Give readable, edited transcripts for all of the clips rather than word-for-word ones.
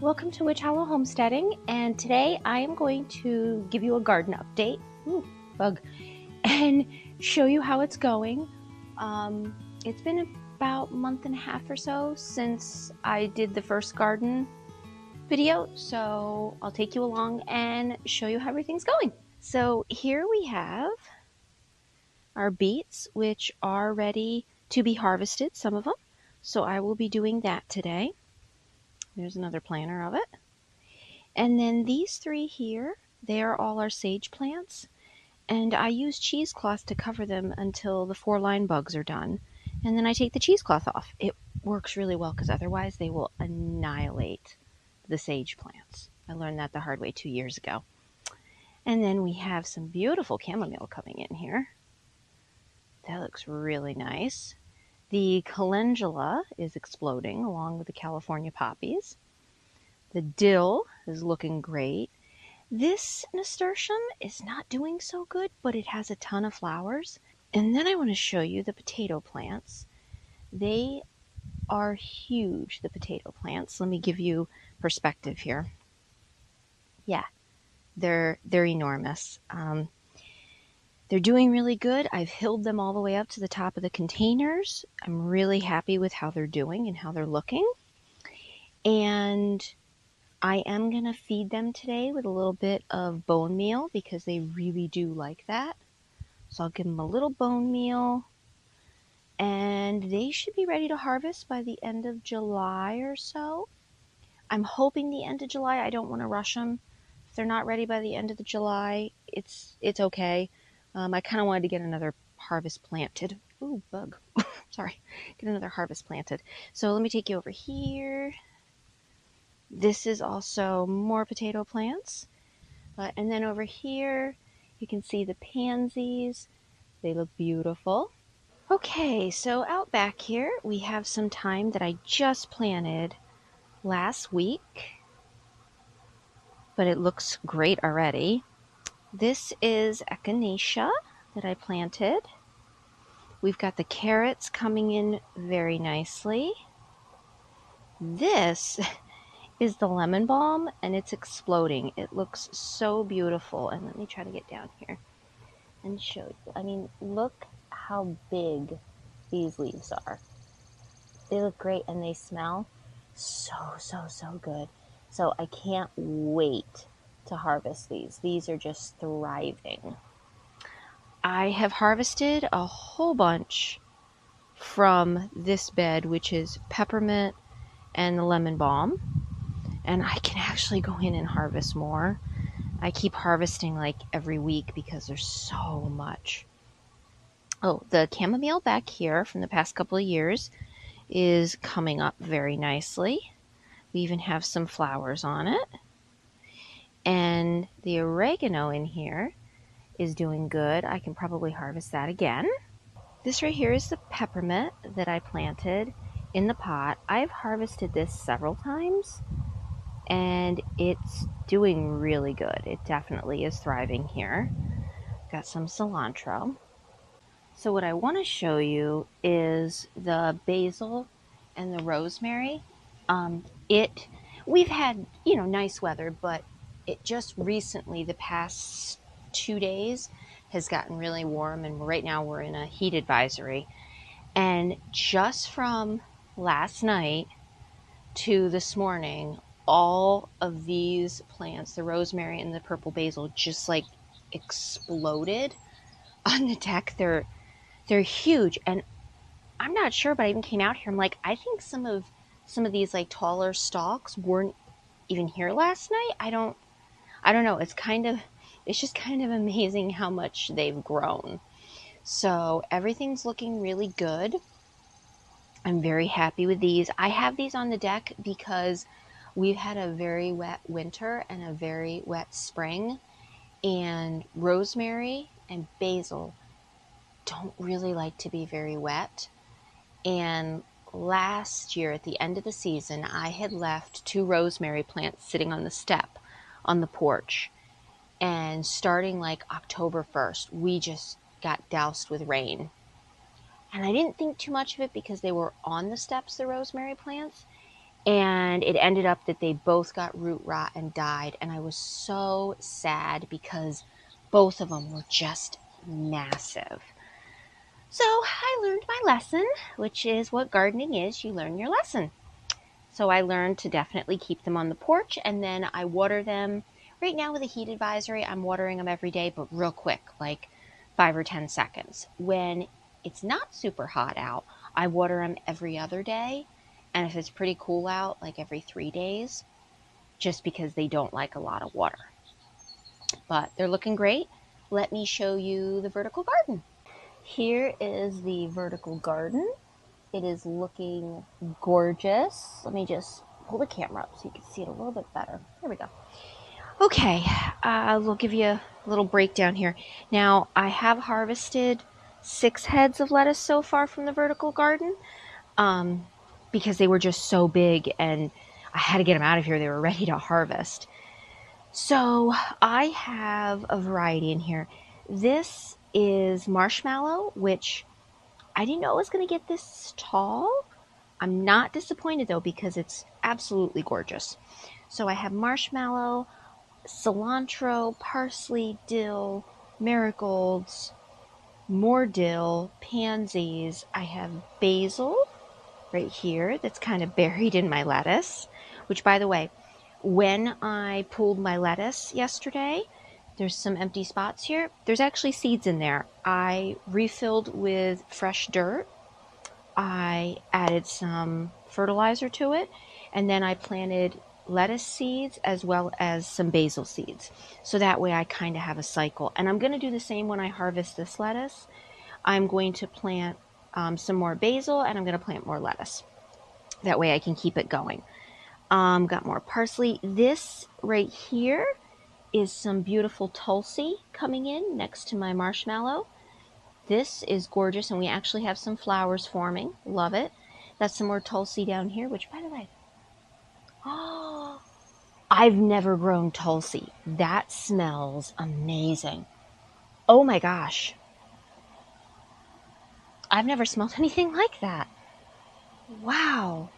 Welcome to Witch Hollow Homesteading, and today I am going to give you a garden update, bug, and show you how it's going. It's been about a month and a half or so since I did the first garden video, so I'll take you along and show you how everything's going. So here we have our beets, which are ready to be harvested, some of them, so I will be doing that today. There's another planter of it. And then these three here, they are all our sage plants. And I use cheesecloth to cover them until the 4-line bugs are done. And then I take the cheesecloth off. It works really well because otherwise they will annihilate the sage plants. I learned that the hard way 2 years ago. And then we have some beautiful chamomile coming in here. That looks really nice. The calendula is exploding along with the California poppies. The dill is looking great. This nasturtium is not doing so good, but it has a ton of flowers. And then I want to show you the potato plants. They are huge, the potato plants. Let me give you perspective here. Yeah, they're enormous. They're doing really good. I've hilled them all the way up to the top of the containers. I'm really happy with how they're doing and how they're looking. And I am going to feed them today with a little bit of bone meal because they really do like that. So I'll give them a little bone meal, and they should be ready to harvest by the end of July or so. I'm hoping the end of July. I don't want to rush them. If they're not ready by the end of July, it's okay. I kind of wanted to get another harvest planted. Ooh, bug. Sorry. Get another harvest planted. So let me take you over here. This is also more potato plants. And then over here, you can see the pansies. They look beautiful. Okay, so out back here, we have some thyme that I just planted last week, but it looks great already. This is echinacea that I planted. We've got the carrots coming in very nicely. This is the lemon balm, and it's exploding. It looks so beautiful. And let me try to get down here and show you. I mean, look how big these leaves are. They look great, and they smell so good. So I can't wait to harvest these. These are just thriving. I have harvested a whole bunch from this bed, which is peppermint and the lemon balm. And I can actually go in and harvest more. I keep harvesting like every week because there's so much. Oh, the chamomile back here from the past couple of years is coming up very nicely. We even have some flowers on it. And the oregano in here is doing good. I can probably harvest that again. This right here is the peppermint that I planted in the pot. I've harvested this several times, and it's doing really good. It definitely is thriving here. Got some cilantro. So what I want to show you is the basil and the rosemary. We've had, nice weather, but it just recently, the past 2 days, has gotten really warm, and right now we're in a heat advisory. And just from last night to this morning, all of these plants, the rosemary and the purple basil, just like exploded on the deck. They're huge, and I'm not sure, but I even came out here. I'm like, I think some of these like taller stalks weren't even here last night. I don't know. It's just kind of amazing how much they've grown. So everything's looking really good. I'm very happy with these. I have these on the deck because we've had a very wet winter and a very wet spring, and rosemary and basil don't really like to be very wet. And last year at the end of the season, I had left 2 rosemary plants sitting on the step on the porch. And starting like October 1st, we just got doused with rain. And I didn't think too much of it because they were on the steps, the rosemary plants. and it ended up that they both got root rot and died. And I was so sad because both of them were just massive. So I learned my lesson, which is what gardening is. You learn your lesson. So I learned to definitely keep them on the porch, and then I water them. Right now with a heat advisory, I'm watering them every day, but real quick, like 5 or 10 seconds. When it's not super hot out, I water them every other day. And if it's pretty cool out, like every 3 days, just because they don't like a lot of water. But they're looking great. Let me show you the vertical garden. Here is the vertical garden. It is looking gorgeous. Let me just pull the camera up so you can see it a little bit better. There we go. Okay, we'll give you a little breakdown here. Now, I have harvested 6 heads of lettuce so far from the vertical garden because they were just so big and I had to get them out of here. They were ready to harvest. So I have a variety in here. This is marshmallow, which I didn't know it was going to get this tall. I'm not disappointed though because it's absolutely gorgeous. So I have marshmallow, cilantro, parsley, dill, marigolds, more dill, pansies. I have basil right here that's kind of buried in my lettuce, which by the way, when I pulled my lettuce yesterday, there's some empty spots here. There's actually seeds in there. I refilled with fresh dirt. I added some fertilizer to it, and then I planted lettuce seeds as well as some basil seeds. So that way I kind of have a cycle. And I'm going to do the same when I harvest this lettuce. I'm going to plant some more basil, and I'm going to plant more lettuce. That way I can keep it going. Got more parsley. This right here is some beautiful Tulsi coming in next to my marshmallow. This is gorgeous, and we actually have some flowers forming. Love it. That's some more Tulsi down here, which, by the way, oh, I've never grown Tulsi. That smells amazing. Oh my gosh. I've never smelled anything like that. Wow.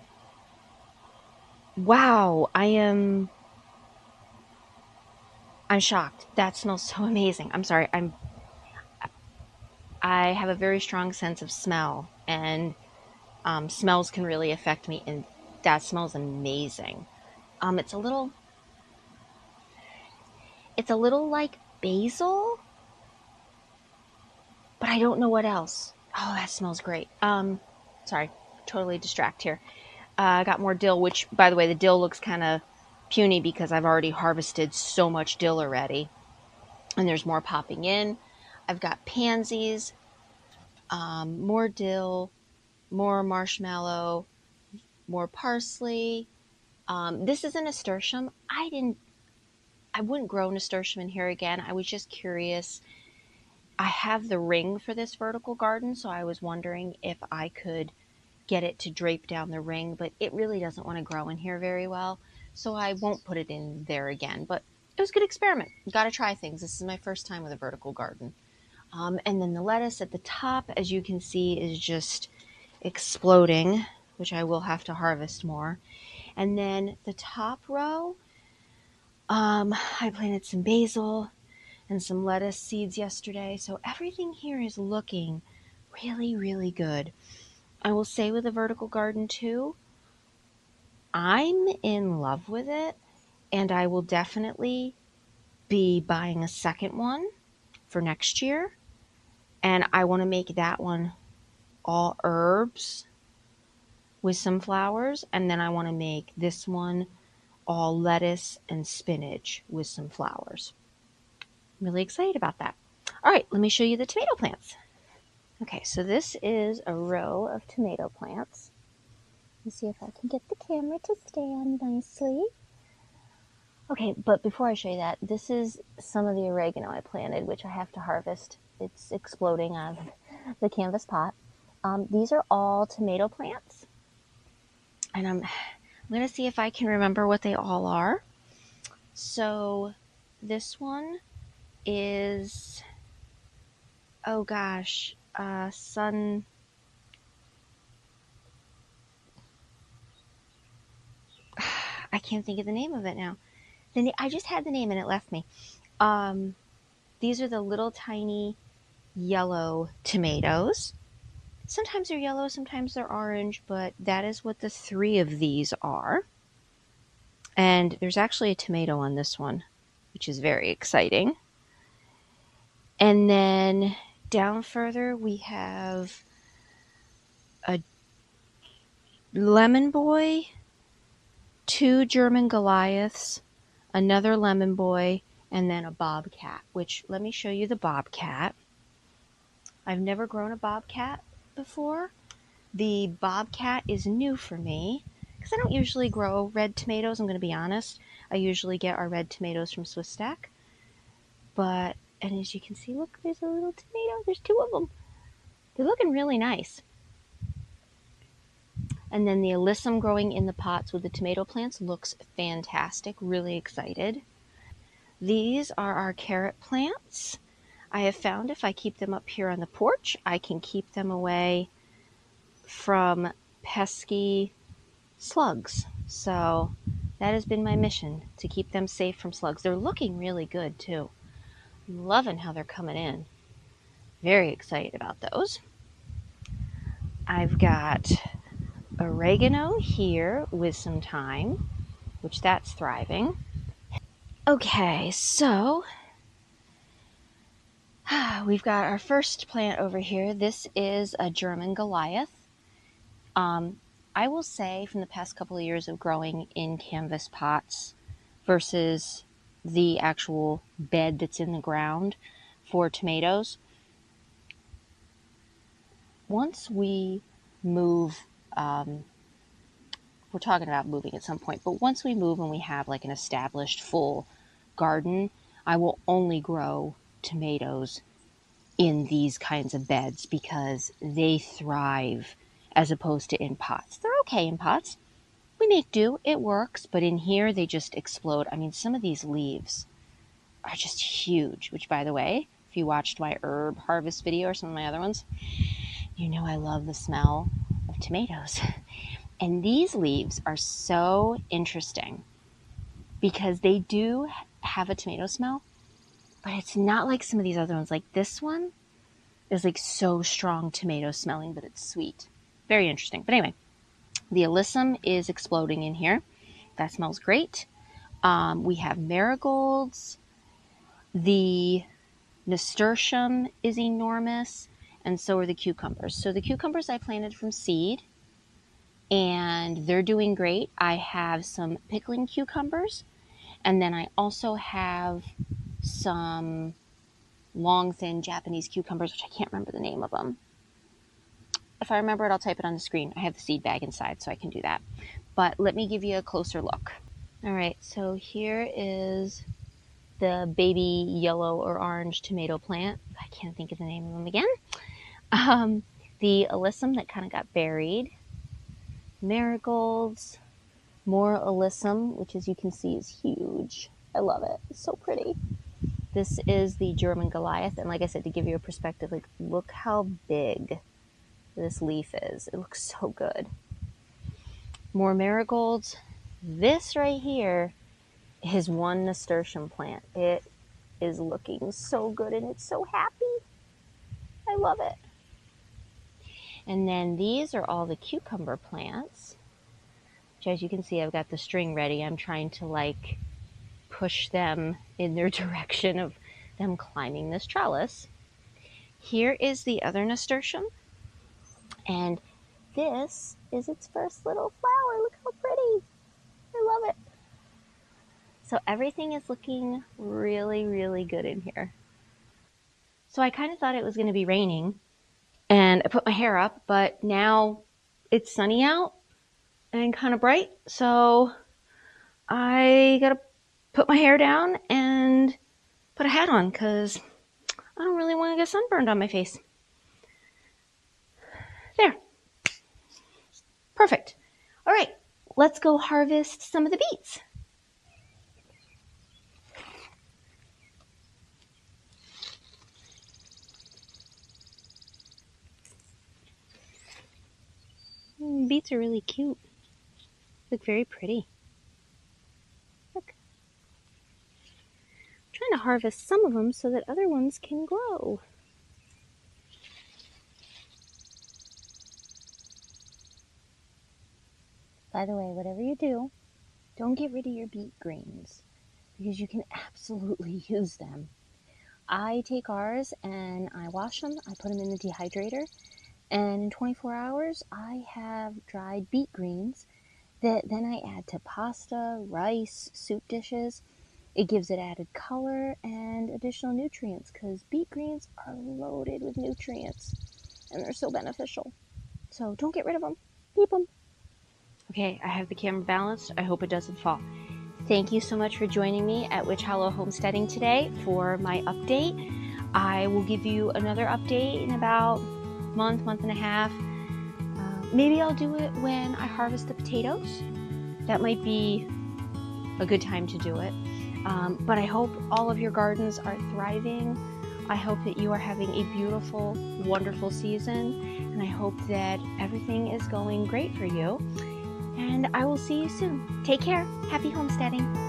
Wow. I'm shocked. That smells so amazing. I'm sorry. I have a very strong sense of smell, and smells can really affect me, and that smells amazing. It's a little like basil, but I don't know what else. Oh, that smells great. Sorry, totally distract here. I got more dill, which, by the way, the dill looks kind of puny because I've already harvested so much dill already, and there's more popping in. I've got pansies, more dill, more marshmallow, more parsley. This is a nasturtium. I wouldn't grow nasturtium in here again. I was just curious. I have the ring for this vertical garden, so I was wondering if I could get it to drape down the ring, but it really doesn't want to grow in here very well, so I won't put it in there again. But it was a good experiment. Got to try things. This is my first time with a vertical garden. And then the lettuce at the top, as you can see, is just exploding, which I will have to harvest more. And then the top row, I planted some basil and some lettuce seeds yesterday. So everything here is looking really, really good. I will say with the vertical garden too, I'm in love with it, and I will definitely be buying a second one for next year. And I want to make that one all herbs with some flowers. And then I want to make this one all lettuce and spinach with some flowers. I'm really excited about that. All right, let me show you the tomato plants. Okay, so this is a row of tomato plants. Let me see if I can get the camera to stand nicely. Okay, but before I show you that, this is some of the oregano I planted, which I have to harvest. It's exploding out of the canvas pot. These are all tomato plants, and I'm going to see if I can remember what they all are. So this one is, oh gosh, sun I can't think of the name of it now. I just had the name and it left me. These are the little tiny yellow tomatoes. Sometimes they're yellow, sometimes they're orange, but that is what the 3 of these are. And there's actually a tomato on this one, which is very exciting. And then down further, we have a lemon boy, 2 German Goliaths, another lemon boy, and then a bobcat, which let me show you the bobcat. I've never grown a bobcat before. The bobcat is new for me because I don't usually grow red tomatoes, I'm going to be honest. I usually get our red tomatoes from Swiss Stack. And as you can see, look, there's a little tomato. There's 2 of them. They're looking really nice. And then the alyssum growing in the pots with the tomato plants looks fantastic. Really excited. These are our carrot plants. I have found if I keep them up here on the porch, I can keep them away from pesky slugs. So that has been my mission, to keep them safe from slugs. They're looking really good too. I'm loving how they're coming in. Very excited about those. I've got oregano here with some thyme, which that's thriving. Okay, so we've got our first plant over here. This is a German Goliath. I will say from the past couple of years of growing in canvas pots versus the actual bed that's in the ground for tomatoes, once we move, we're talking about moving at some point, but once we move and we have like an established full garden, I will only grow tomatoes in these kinds of beds because they thrive as opposed to in pots. They're okay in pots. We make do, it works, but in here they just explode. I mean, some of these leaves are just huge, which by the way, if you watched my herb harvest video or some of my other ones, you know I love the smell of tomatoes. And these leaves are so interesting because they do have a tomato smell, but it's not like some of these other ones. Like this one is like so strong tomato smelling, but it's sweet. Very interesting. But anyway, the alyssum is exploding in here. That smells great. We have marigolds. The nasturtium is enormous, and so are the cucumbers. So the cucumbers I planted from seed, and they're doing great. I have some pickling cucumbers, and then I also have some long, thin Japanese cucumbers, which I can't remember the name of them. If I remember it, I'll type it on the screen. I have the seed bag inside, so I can do that. But let me give you a closer look. All right, so here is the baby yellow or orange tomato plant. I can't think of the name of them again. The alyssum that kind of got buried. Marigolds. More alyssum, which as you can see is huge. I love it. It's so pretty. This is the German Goliath. And like I said, to give you a perspective, like look how big this leaf is. It looks so good. More marigolds. This right here is one nasturtium plant. It is looking so good and it's so happy. I love it. And then these are all the cucumber plants, which as you can see, I've got the string ready. I'm trying to like push them in their direction of them climbing this trellis. Here is the other nasturtium, and this is its first little flower. Look how pretty. I love it. So everything is looking really, really good in here. So I kind of thought it was going to be raining, and I put my hair up, but now it's sunny out and kind of bright, so I gotta put my hair down and put a hat on because I don't really want to get sunburned on my face. There. Perfect. All right, let's go harvest some of the beets. Beets are really cute. Look very pretty. harvest some of them so that other ones can grow. By the way, whatever you do, don't get rid of your beet greens because you can absolutely use them. I take ours and I wash them, I put them in the dehydrator, and in 24 hours I have dried beet greens that then I add to pasta, rice, soup dishes. It gives it added color and additional nutrients because beet greens are loaded with nutrients and they're so beneficial. So don't get rid of them. Keep them. Okay, I have the camera balanced. I hope it doesn't fall. Thank you so much for joining me at Witch Hollow Homesteading today for my update. I will give you another update in about a month and a half. Maybe I'll do it when I harvest the potatoes. That might be a good time to do it. But I hope all of your gardens are thriving. I hope that you are having a beautiful, wonderful season. And I hope that everything is going great for you. And I will see you soon. Take care. Happy homesteading.